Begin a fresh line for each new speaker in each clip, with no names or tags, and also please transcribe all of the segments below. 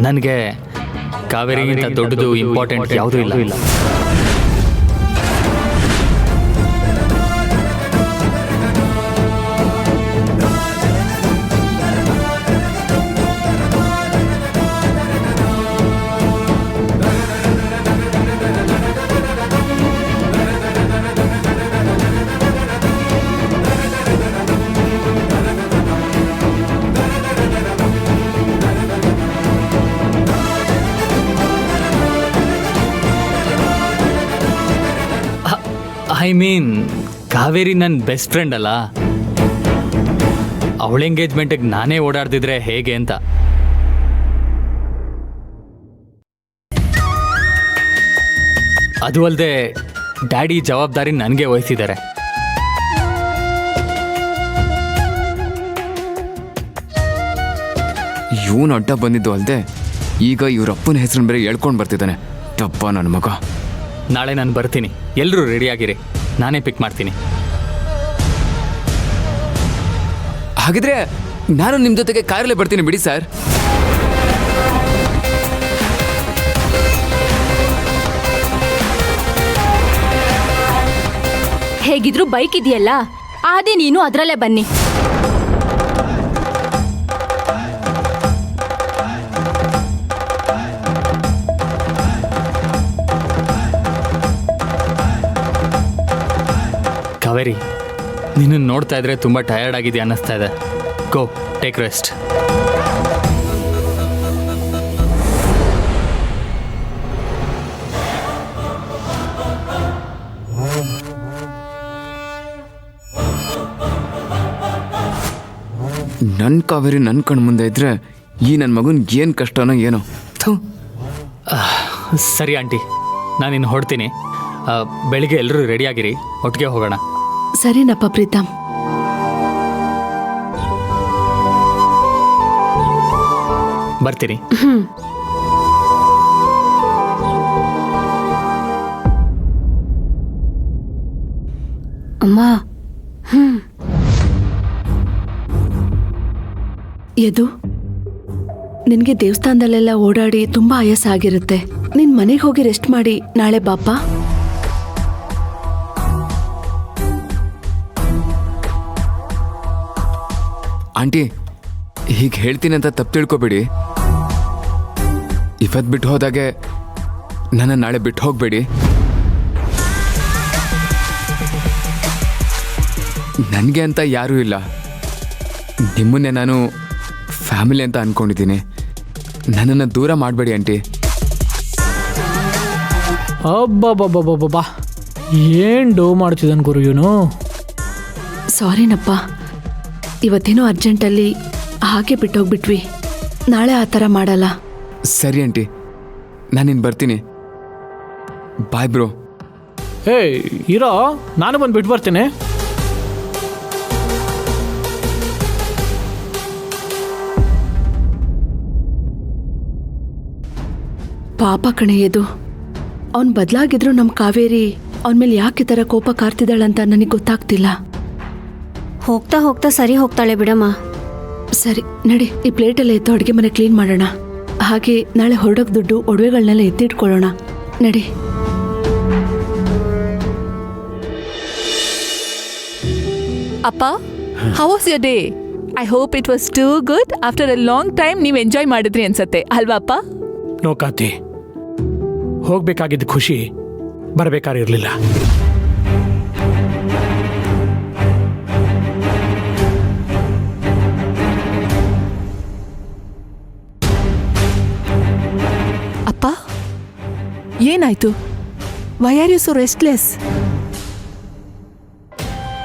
ನನಗೆ ಕಾವೇರಿಗಿಂತ ದೊಡ್ಡದು ಇಂಪಾರ್ಟೆಂಟ್ ಯಾವುದೂ ಇಲ್ಲ. ಐ ಮೀನ್ ಕಾವೇರಿ ನನ್ನ ಬೆಸ್ಟ್ ಫ್ರೆಂಡ್ ಅಲ್ಲ. ಅವಳ ಎಂಗೇಜ್ಮೆಂಟಿಗೆ ನಾನೇ ಓಡಾಡ್ತಿದ್ರೆ ಹೇಗೆ ಅಂತ. ಅದು ಅಲ್ಲದೆ ಡ್ಯಾಡಿ ಜವಾಬ್ದಾರಿ ನನಗೆ ವಹಿಸಿದ್ದಾರೆ.
ಇವನು ಅಡ್ಡ ಬಂದಿದ್ದು ಅಲ್ಲದೆ ಈಗ ಇವರಪ್ಪನ ಹೆಸರನ್ನ ಬೇರೆ ಹೇಳ್ಕೊಂಡು ಬರ್ತಿದ್ದಾನೆ. ಟಪ್ಪ ನನ್ನ ಮಗ.
ನಾಳೆ ನಾನು ಬರ್ತೀನಿ, ಎಲ್ಲರೂ ರೆಡಿಯಾಗಿರಿ, ನಾನೇ ಪಿಕ್ ಮಾಡ್ತೀನಿ.
ಹಾಗಿದ್ರೆ ನಾನು ನಿಮ್ಮ ಜೊತೆಗೆ ಕಾರಲ್ಲೇ ಬರ್ತೀನಿ ಬಿಡಿ ಸರ್.
ಹೇಗಿದ್ರು ಬೈಕ್ ಇದೆಯಲ್ಲ, ಆದೇ ನೀನು ಅದರಲ್ಲೇ ಬನ್ನಿ.
ಕಾವೇರಿ, ನಿನ್ನ ನೋಡ್ತಾ ಇದ್ರೆ ತುಂಬ ಟಯರ್ಡ್ ಆಗಿದೆ ಅನ್ನಿಸ್ತಾ ಇದೆ. ಗೋ ಟೇಕ್ ರೆಸ್ಟ್.
ನನ್ನ ಕಾವೇರಿ ನನ್ನ ಕಣ್ಣು ಮುಂದೆ ಇದ್ರೆ ಈ ನನ್ನ ಮಗನ ಏನು ಕಷ್ಟನೋ ಏನೋ.
ಸರಿ ಆಂಟಿ, ನಾನಿನ್ನು ಹೊಡ್ತೀನಿ. ಬೆಳಿಗ್ಗೆ ಎಲ್ಲರೂ ರೆಡಿಯಾಗಿರಿ, ಒಟ್ಟಿಗೆ ಹೋಗೋಣ.
ಸರಿನಪ್ಪ ಪ್ರೀತಮ್.
ಬರ್ತೀನಿ.
ಅಮ್ಮ. ಯದು, ನಿನಗೆ ದೇವಸ್ಥಾನದಲ್ಲೆಲ್ಲ ಓಡಾಡಿ ತುಂಬಾ ಆಯಾಸ ಆಗಿರುತ್ತೆ. ನಿನ್ ಮನೆಗೆ ಹೋಗಿ ರೆಸ್ಟ್ ಮಾಡಿ ನಾಳೆ ಬಾಪ.
ಆಂಟಿ, ಹೀಗೆ ಹೇಳ್ತೀನಿ ಅಂತ ತಪ್ಪು ತಿಳ್ಕೊಬೇಡಿ. ಇವತ್ತು ಬಿಟ್ಟು ಹೋದಾಗೆ ನನ್ನ ನಾಳೆ ಬಿಟ್ಟು ಹೋಗಬೇಡಿ. ನನಗೆ ಅಂತ ಯಾರೂ ಇಲ್ಲ. ನಿಮ್ಮನ್ನೇ ನಾನು ಫ್ಯಾಮಿಲಿ ಅಂತ ಅಂದ್ಕೊಂಡಿದ್ದೀನಿ. ನನ್ನನ್ನು ದೂರ ಮಾಡಬೇಡಿ ಆಂಟಿ.
ಅಬ್ಬಬ್ಬಬ್ಬಬ್ಬಬ್ಬಾ, ಏನು ಡೋ ಮಾಡ್ತಿದ್ದಾನೆ ಗುರು ಇವನು.
ಸಾರಿನಪ್ಪ, ಇವತ್ತೇನೋ ಅರ್ಜೆಂಟಲ್ಲಿ ಹಾಗೆ ಬಿಟ್ಟೋಗ್ಬಿಟ್ವಿ. ನಾಳೆ ಆ ಥರ ಮಾಡಲ್ಲ.
ಸರಿ ಆಂಟಿ, ನಾನಿನ್ನು ಬರ್ತೀನಿ. Bye bro.
ಏಯ್ ಇರೋ, ನಾನು ಬಂದು ಬಿಟ್ಟು ಬರ್ತೀನಿ.
ಪಾಪ ಕಣೆಯದು, ಅವನು ಬದಲಾಗಿದ್ರು ನಮ್ಮ ಕಾವೇರಿ ಅವನ ಮೇಲೆ ಯಾಕೆ ಈ ಥರ ಕೋಪ ಕಾರ್ತಿದ್ದಾಳಂತ ನನಗೆ ಗೊತ್ತಾಗ್ತಿಲ್ಲ.
ಹೋಗ್ತಾ ಹೋಗ್ತಾ ಸರಿ ಹೋಗ್ತಾಳೆ ಬಿಡಮ್ಮ.
ಸರಿ ನಡಿ, ಈ ಪ್ಲೇಟೆಲ್ಲ ಎತ್ತು ಅಡುಗೆ ಮನೆ ಕ್ಲೀನ್ ಮಾಡೋಣ. ಹಾಗೆ ನಾಳೆ ಹೊರಡೋಕ್ ದುಡ್ಡು ಒಡವೆಗಳನ್ನೆಲ್ಲ ಎತ್ತಿಟ್ಕೊಳ್ಳೋಣ. ನಡಿ.
ಅಪ್ಪ, how was your day? I hope it was too good. After a long time ನೀವು ಎಂಜಾಯ್ ಮಾಡಿದ್ರಿ ಅನ್ಸತ್ತೆ ಅಲ್ವಾ ಅಪ್ಪ?
ನೋ ಕಾತಿ, ಹೋಗ್ಬೇಕಾಗಿದ್ದ ಖುಷಿ ಬರಬೇಕಾಗಿರಲಿಲ್ಲ.
ಅಪ್ಪ, ಏನಾಯ್ತು? Why are you so restless?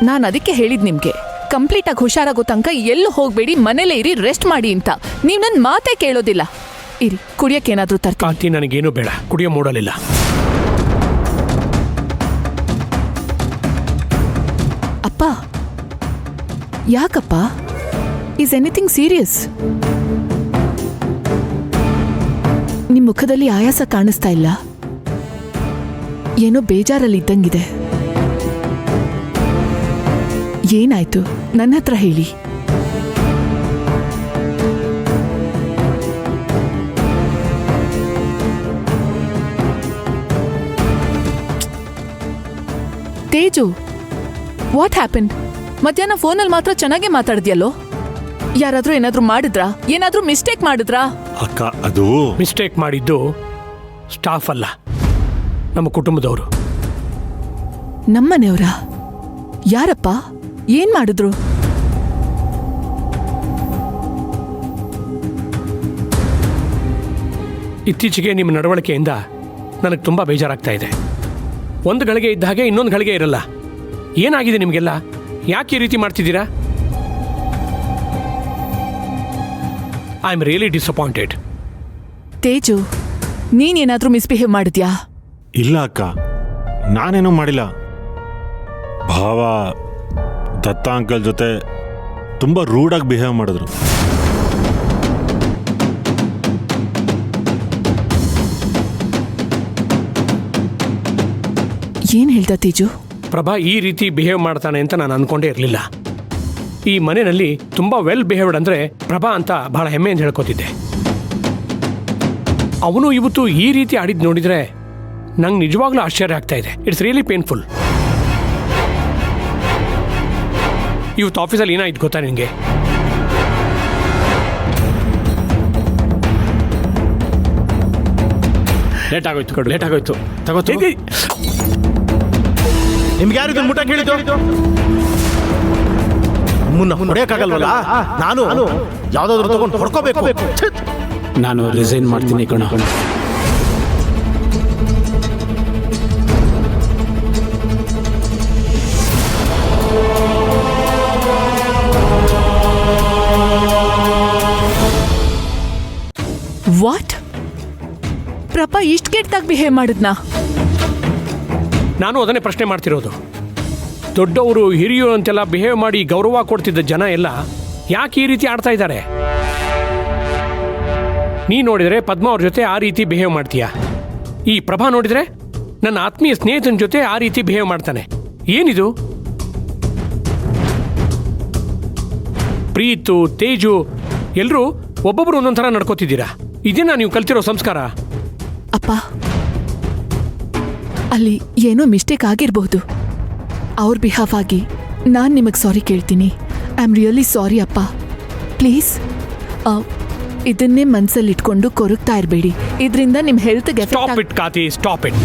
ನಾನು ಅದಕ್ಕೆ ಹೇಳಿದ್ ನಿಮ್ಗೆ, ಕಂಪ್ಲೀಟಾಗಿ ಹುಷಾರಾಗೋ ತನಕ ಎಲ್ಲೂ ಹೋಗಬೇಡಿ, ಮನೇಲೇ ಇರಿ, ರೆಸ್ಟ್ ಮಾಡಿ ಅಂತ. ನೀವು ನನ್ನ ಮಾತೇ ಕೇಳೋದಿಲ್ಲ. ಇರಿ, ಕುಡಿಯೋಕ್ಕೇನಾದ್ರೂ ತರ್ತೀನಿ.
ಕಾಂತಿ, ನನಗೇನು ಬೇಡ, ಕುಡಿಯೋ ಮೂಡಲಿಲ್ಲ.
ಅಪ್ಪ, ಯಾಕಪ್ಪ? Is anything serious? ನಿಮ್ಮ ಮುಖದಲ್ಲಿ ಆಯಾಸ ಕಾಣಿಸ್ತಾ ಇಲ್ಲ, ಏನೋ ಬೇಜಾರಲ್ಲಿ ಇದ್ದಂಗಿದೆ. ಏನಾಯ್ತು? ನನ್ನ ಹತ್ರ ಹೇಳಿ. Teju, what happen? ಮಧ್ಯಾಹ್ನ ಫೋನಲ್ಲಿ ಮಾತ್ರ ಚೆನ್ನಾಗೇ ಮಾತಾಡಿದ್ಯಲ್ಲೋ. ಯಾರಾದ್ರೂ ಏನಾದ್ರೂ ಮಾಡಿದ್ರಾ? ಏನಾದ್ರೂ ಮಿಸ್ಟೇಕ್ ಮಾಡಿದ್ರಾ?
ಅಕ್ಕ, ಅದು
ಮಿಸ್ಟೇಕ್ ಮಾಡಿದ್ದು ಸ್ಟಾಫ್ ಅಲ್ಲ, ನಮ್ಮ ಕುಟುಂಬದವರು.
ನಮ್ಮನೆಯವರ? ಯಾರಪ್ಪ? ಏನ್ ಮಾಡಿದ್ರು?
ಇತ್ತೀಚೆಗೆ ನಿಮ್ಮ ನಡವಳಿಕೆಯಿಂದ ನನಗೆ ತುಂಬ ಬೇಜಾರಾಗ್ತಾ ಇದೆ. ಒಂದು ಗಳಿಗೆ ಇದ್ದ ಹಾಗೆ ಇನ್ನೊಂದು ಗಳಿಗೆ ಇರಲ್ಲ. ಏನಾಗಿದೆ ನಿಮಗೆಲ್ಲ? ಯಾಕೆ ಈ ರೀತಿ ಮಾಡ್ತಿದ್ದೀರಾ? I am really disappointed.
Teju, ನೀನೇನಾದ್ರೂ ಮಿಸ್ಬಿಹೇವ್ ಮಾಡಿದ್ಯಾ?
ಇಲ್ಲ ಅಕ್ಕ, ನಾನೇನೂ ಮಾಡಿಲ್ಲ. ಭಾವ ದತ್ತ ಅಂಕಲ್ ಜೊತೆ ತುಂಬ ರೂಡಾಗಿ ಬಿಹೇವ್ ಮಾಡಿದ್ರು.
ಏನ್ ಹೇಳ್ದ ತೇಜು?
ಪ್ರಭಾ ಈ ರೀತಿ ಬಿಹೇವ್ ಮಾಡ್ತಾನೆ ಅಂತ ನಾನು ಅನ್ಕೊಂಡೇ ಇರಲಿಲ್ಲ. ಈ ಮನೆಯಲ್ಲಿ ತುಂಬ ವೆಲ್ ಬಿಹೇವ್ಡ್ ಅಂದರೆ ಪ್ರಭಾ ಅಂತ ಬಹಳ ಹೆಮ್ಮೆಯಿಂದ ಹೇಳ್ಕೊತಿದ್ದೆ. ಅವನು ಇವತ್ತು ಈ ರೀತಿ ಆಡಿದ್ದು ನೋಡಿದರೆ ನಂಗೆ ನಿಜವಾಗ್ಲೂ ಆಶ್ಚರ್ಯ ಆಗ್ತಾ ಇದೆ. It's really painful. ಇವತ್ತು ಆಫೀಸಲ್ಲಿ ಏನಾಯ್ತು ಗೊತ್ತಾ ನಿನಗೆ? ಲೇಟ್ ಆಗೋಯ್ತು. ತಗೋತು.
ನಿಮ್ಗೆ ಯಾರು ಇದನ್ನ ಮುಟ್ಟ ಕೇಳಿದ್ದು? ಮುನ್ನ ಹೊಡೆಯಕ್ಕಾಗಲ್ವಲ್ಲ? ನಾನು ಯಾವ್ದಾದ್ರು ತಗೊಂಡು ಹೊಡ್ಕೋಬೇಕು.
ನಾನು ರಿಸೈನ್ ಮಾಡ್ತೀನಿ ಕಣ.
ವಾಟ್? ಪ್ರಪಾ ಇಷ್ಟು ಕೆಟ್ಟದಾಗಿ ಬಿಹೇವ್ ಮಾಡಿದ್ನಾ?
ನಾನು ಅದನ್ನೇ ಪ್ರಶ್ನೆ ಮಾಡ್ತಿರೋದು. ದೊಡ್ಡವರು ಹಿರಿಯರು ಅಂತೆಲ್ಲ ಬಿಹೇವ್ ಮಾಡಿ ಗೌರವ ಕೊಡ್ತಿದ್ದ ಜನ ಎಲ್ಲ ಯಾಕೆ ಈ ರೀತಿ ಆಡ್ತಾ ಇದ್ದಾರೆ? ನೀ ನೋಡಿದರೆ ಪದ್ಮ ಅವ್ರ ಜೊತೆ ಆ ರೀತಿ ಬಿಹೇವ್ ಮಾಡ್ತೀಯ. ಈ ಪ್ರಭಾ ನೋಡಿದರೆ ನನ್ನ ಆತ್ಮೀಯ ಸ್ನೇಹಿತನ ಜೊತೆ ಆ ರೀತಿ ಬಿಹೇವ್ ಮಾಡ್ತಾನೆ. ಏನಿದು? ಪ್ರೀತು, ತೇಜು ಎಲ್ಲರೂ ಒಬ್ಬೊಬ್ರು ಒಂದೊಂದು ಥರ ನಡ್ಕೋತಿದ್ದೀರಾ. ಇದೇನಾ ನೀವು ಕಲ್ತಿರೋ ಸಂಸ್ಕಾರ?
ಅಪ್ಪ, ಅಲ್ಲಿ ಏನೋ ಮಿಸ್ಟೇಕ್ ಆಗಿರಬಹುದು. ಅವ್ರ ಬಿಹಾಫ್ ಆಗಿ ನಾನು ನಿಮಗೆ ಸಾರಿ ಕೇಳ್ತೀನಿ. ಐ ಆಮ್ ರಿಯಲಿ ಸಾರಿ ಅಪ್ಪ. ಪ್ಲೀಸ್ ಇದನ್ನೇ ಮನಸ್ಸಲ್ಲಿ ಇಟ್ಕೊಂಡು ಕೊರಗ್ತಾ ಇರಬೇಡಿ. ಇದರಿಂದ ನಿಮ್ಮ ಹೆಲ್ತ್ಗೆ
stop it Kathi, stop it.